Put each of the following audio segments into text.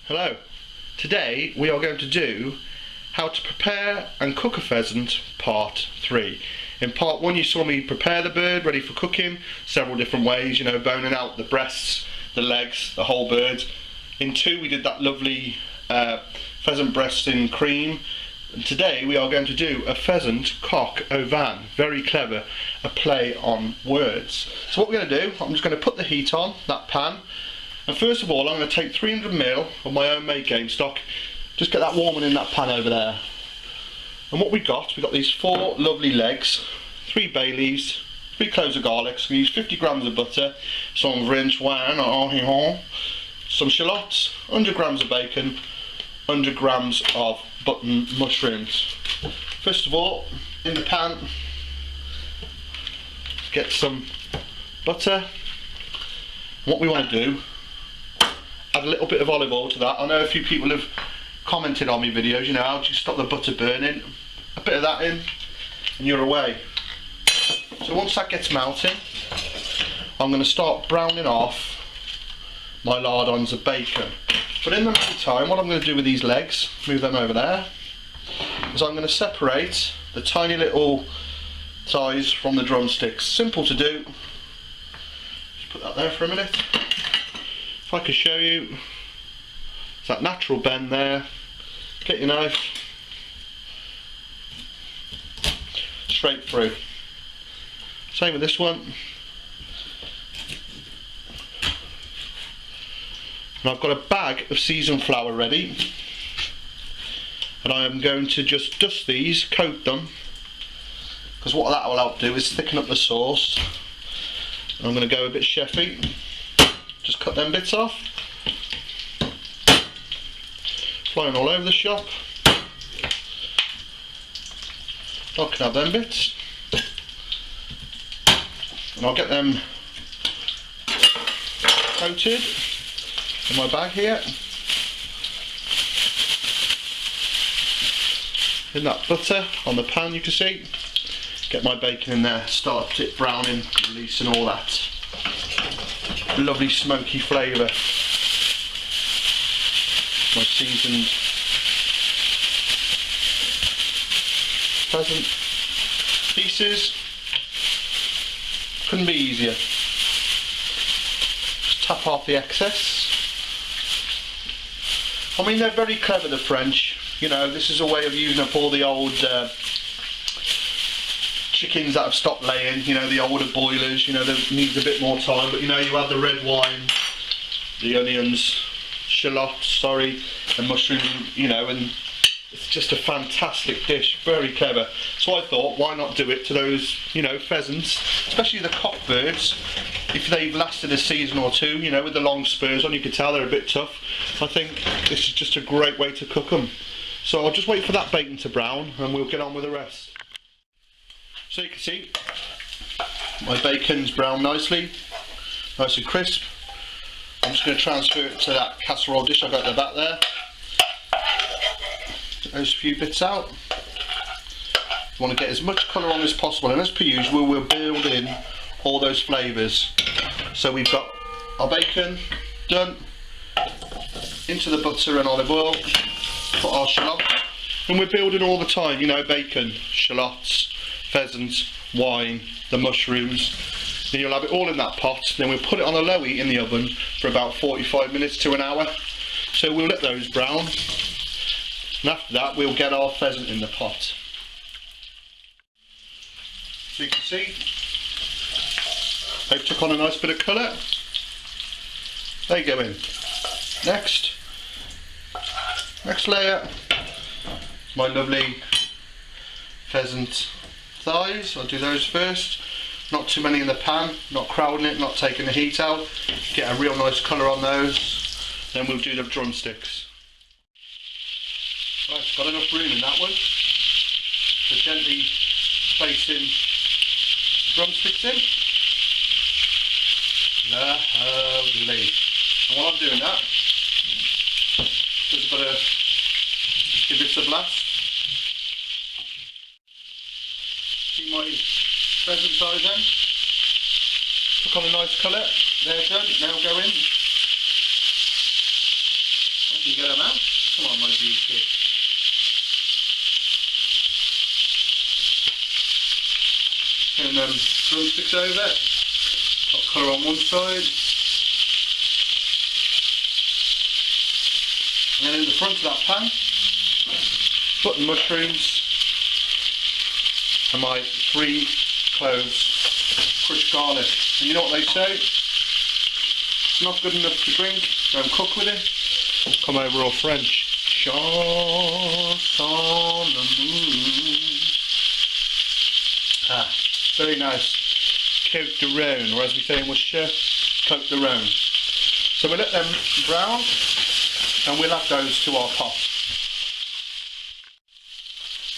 Hello. Today we are going to do how to prepare and cook a pheasant part 3. In part 1 you saw me prepare the bird ready for cooking several different ways, boning out the breasts, the legs, the whole bird. In 2 we did that lovely pheasant breast in cream. And today we are going to do a pheasant cock AU Vin. Very clever, a play on words. So what we're going to do, I'm just going to put the heat on that pan. And first of all, I'm going to take 300ml of my own made game stock. Just get that warming in that pan over there. And what we've got these 4 lovely legs, 3 bay leaves, 3 cloves of garlic. So we use 50 grams of butter, some French wine or some shallots, 100 grams of bacon, 100 grams of button mushrooms. First of all, in the pan, get some butter. What we want to do, add a little bit of olive oil to that. I know a few people have commented on my videos, how to stop the butter burning. A bit of that in and you're away. So once that gets melting, I'm going to start browning off my lardons of bacon. But in the meantime, what I'm going to do with these legs, move them over there, is I'm going to separate the tiny little thighs from the drumsticks. Simple to do. Just put that there for a minute. If I could show you, it's that natural bend there. Get your knife, straight through. Same with this one. And I've got a bag of seasoned flour ready, and I am going to just dust these, coat them, because what that will help do is thicken up the sauce. And I'm going to go a bit chefy. Just cut them bits off. Flying all over the shop. I can have them bits. And I'll get them coated in my bag here. In that butter on the pan, you can see. Get my bacon in there, start it browning, releasing all that lovely smoky flavour. My seasoned pheasant pieces. Couldn't be easier. Just tap off the excess. I mean, they're very clever, the French. This is a way of using up all the old chickens that have stopped laying, the older boilers, that needs a bit more time, but you add the red wine, the onions, shallots, and mushrooms, and it's just a fantastic dish, very clever. So I thought, why not do it to those, pheasants, especially the cock birds, if they've lasted a season or 2, with the long spurs on, you can tell they're a bit tough. I think this is just a great way to cook them. So I'll just wait for that bacon to brown and we'll get on with the rest. So you can see my bacon's browned nicely, nice and crisp. I'm just going to transfer it to that casserole dish I've got at the back there. Get those few bits out. You want to get as much colour on as possible, and as per usual we'll build in all those flavours. So we've got our bacon done, into the butter and olive oil, put our shallot, and we're building all the time, bacon, shallots, pheasant, wine, the mushrooms, and you'll have it all in that pot. Then we'll put it on a low heat in the oven for about 45 minutes to an hour. So we'll let those brown, and after that we'll get our pheasant in the pot. So you can see they've took on a nice bit of colour. They go in. Next layer, my lovely pheasant thighs. I'll do those first. Not too many in the pan, not crowding it, not taking the heat out. Get a real nice colour on those. Then we'll do the drumsticks. Right, got enough room in that one. So gently placing drumsticks in. Lovely. And while I'm doing that, just got to give this a blast. See my pheasant thighs then? Took on a nice colour. They're done. Now go in. you get them out. Come on, my beauty. And drumsticks over. Got colour on one side. And then in the front of that pan, button mushrooms and my 3 cloves crushed garlic. And you know what they say? It's not good enough to drink, don't cook with it. Come over all French. Chance on the moon. Ah, very nice. Cote de Rhone, or as we say in Worcestershire, Cote de Rhone. So we'll let them brown and we'll add those to our pot.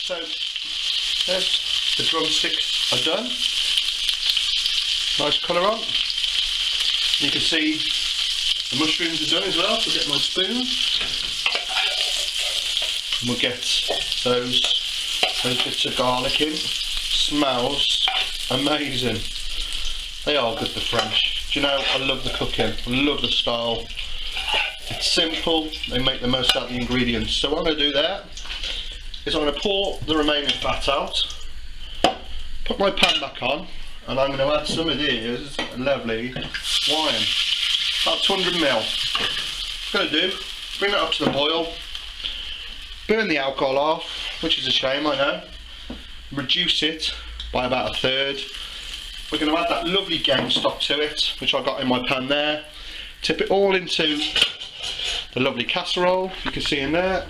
So there's the drumsticks are done. Nice colour on. You can see the mushrooms are done as well, so I'll get my spoon. And we'll get those bits of garlic in. Smells amazing. They are good, the French. Do you know, I love the cooking, I love the style. It's simple, they make the most out of the ingredients. So what I'm going to do there is I'm going to pour the remaining fat out, put my pan back on, and I'm going to add some of this lovely wine. About 200ml. What I'm going to do, bring that up to the boil, burn the alcohol off, which is a shame, I know. Reduce it by about 1/3. We're going to add that lovely game stock to it, which I got in my pan there. Tip it all into the lovely casserole, you can see in there.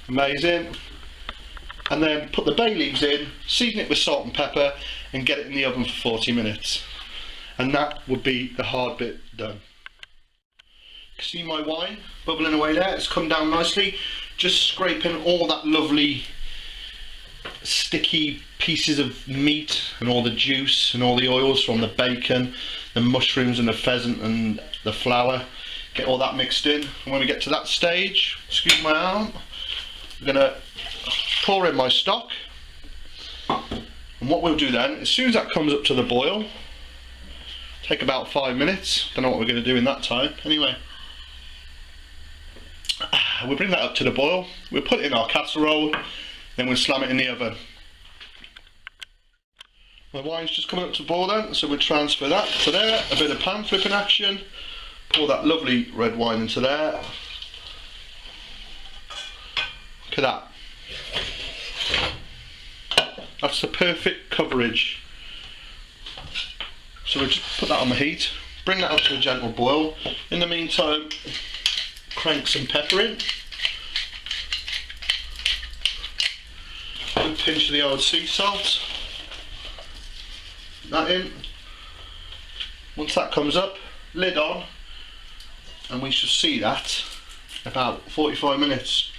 Amazing. And then put the bay leaves in, season it with salt and pepper, and get it in the oven for 40 minutes. And that would be the hard bit done. You can see my wine bubbling away there, it's come down nicely. Just scraping all that lovely sticky pieces of meat and all the juice and all the oils from the bacon, the mushrooms and the pheasant and the flour. Get all that mixed in, and when we get to that stage, excuse my arm, I'm going to pour in my stock. And what we'll do then, as soon as that comes up to the boil, take about 5 minutes, don't know what we're going to do in that time, anyway. We'll bring that up to the boil, we'll put it in our casserole, then we'll slam it in the oven. My wine's just coming up to boil then, so we'll transfer that to there, a bit of pan flipping action, pour that lovely red wine into there. Look at that. That's the perfect coverage. So we'll just put that on the heat, bring that up to a gentle boil. In the meantime, crank some pepper in. A pinch of the old sea salt. That in. Once that comes up, lid on, and we shall see that in about 45 minutes.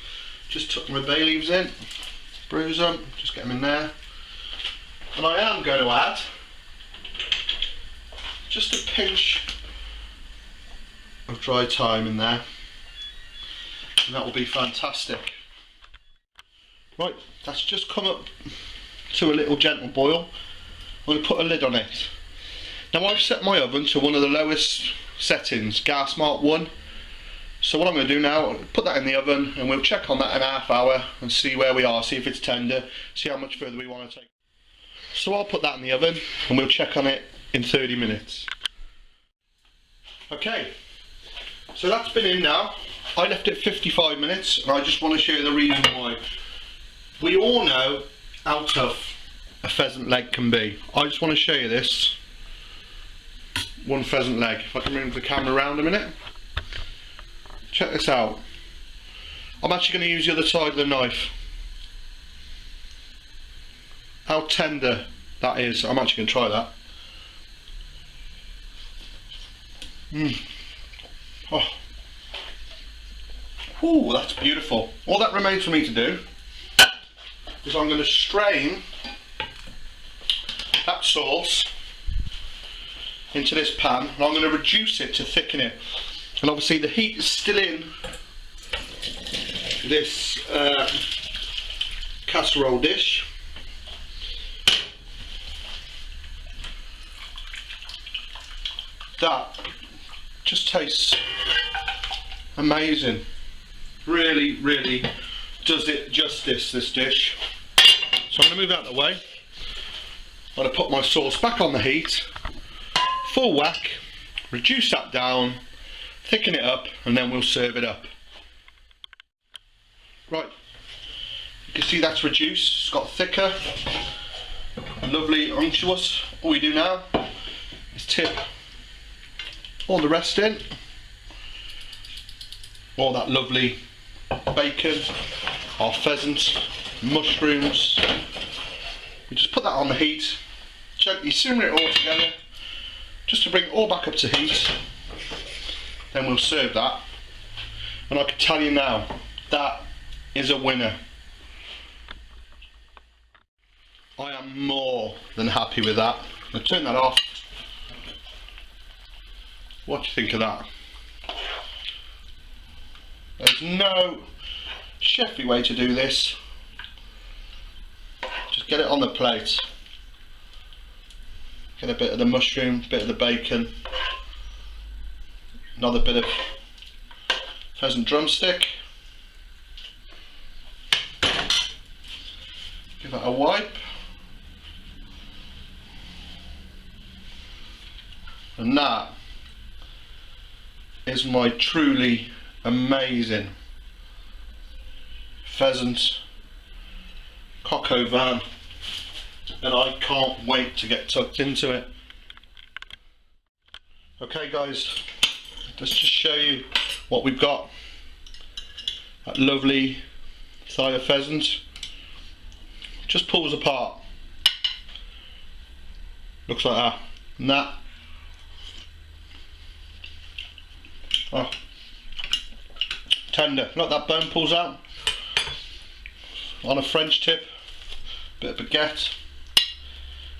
Just tuck my bay leaves in, bruise them, just get them in there. And I am going to add just a pinch of dry thyme in there, and that will be fantastic. Right, that's just come up to a little gentle boil. I'm going to put a lid on it. Now I've set my oven to one of the lowest settings, gas mark 1. So what I'm going to do now, put that in the oven and we'll check on that in a half hour and see where we are, see if it's tender, see how much further we want to take. So I'll put that in the oven and we'll check on it in 30 minutes. Okay, so that's been in now. I left it 55 minutes and I just want to show you the reason why. We all know how tough a pheasant leg can be. I just want to show you this. One pheasant leg. If I can move the camera around a minute. Check this out. I'm actually going to use the other side of the knife. How tender that is. I'm actually going to try that. Oh. Ooh, that's beautiful. All that remains for me to do is I'm going to strain that sauce into this pan, and I'm going to reduce it to thicken it. And obviously the heat is still in this casserole dish. That just tastes Amazing. Really, really does it justice, this dish. So I'm going to move out of the way. I'm going to put my sauce back on the heat, full whack, reduce that down, thicken it up, and then we'll serve it up. Right, you can see that's reduced, it's got thicker, lovely, unctuous. All we do now is tip all the rest in, all that lovely bacon, our pheasant, mushrooms. We just put that on the heat, gently simmer it all together, just to bring it all back up to heat. Then we'll serve that, and I can tell you now, that is a winner. I am more than happy with that. I'll turn that off. What do you think of that? There's no chefy way to do this. Just get it on the plate. Get a bit of the mushroom, a bit of the bacon, another bit of pheasant drumstick. Give it a wipe. And that is my truly amazing pheasant cock AU Vin, and I can't wait to get tucked into it. Okay guys, let's just show you what we've got. That lovely thigh of pheasant just pulls apart, looks like that, and that, oh, tender, look, that bone pulls out on a French tip, bit of baguette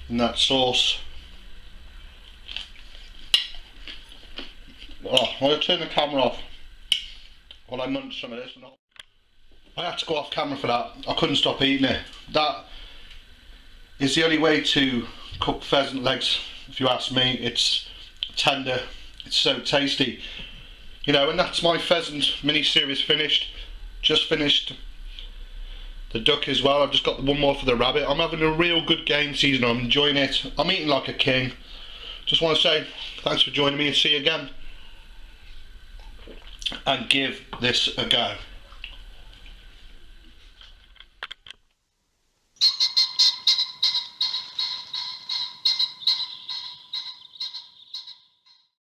in that sauce. Oh, I'm going to turn the camera off while I munch some of this. I had to go off camera for that. I couldn't stop eating it. That is the only way to cook pheasant legs, if you ask me. It's tender, it's so tasty. You know, and that's my pheasant mini-series finished. Just finished the duck as well. I've just got one more for the rabbit. I'm having a real good game season. I'm enjoying it. I'm eating like a king. Just want to say thanks for joining me, and see you again. And give this a go.